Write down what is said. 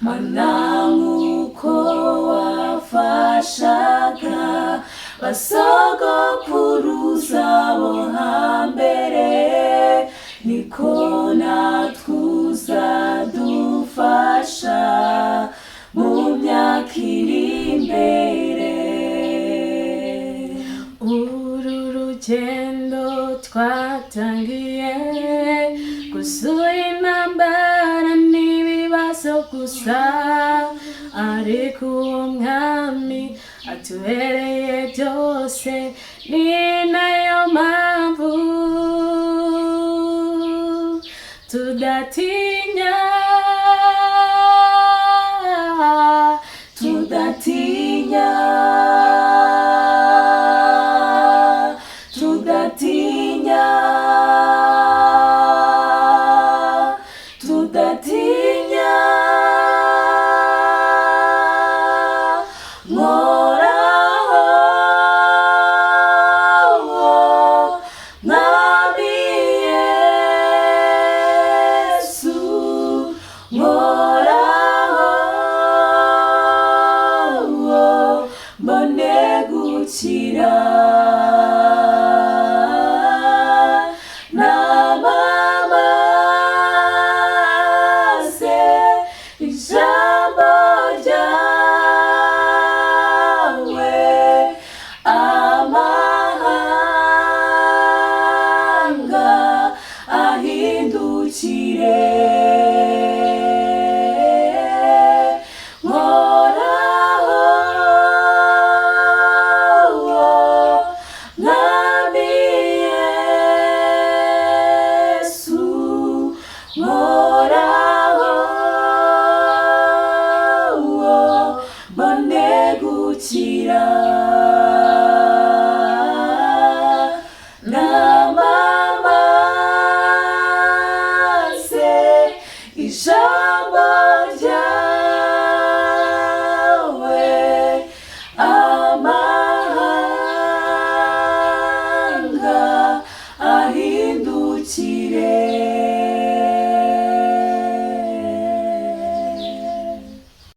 mana nk'uko wafashaga basogokuruza bo hambere, niko natwe uzadufasha mu myaka iri imbere. Uru rugendo twatangiye gusura intambara n'ibibazo gusa, ariko uwo mwami atubereye byose, ni nayo mpamvu tudatinya, tudatinya, tudatinya, tudatinya. Gukira namamaze ijambo ryawe, amahanga ahindukire. Gukira namamaze ijambo ryawe, amahanga ahindukire.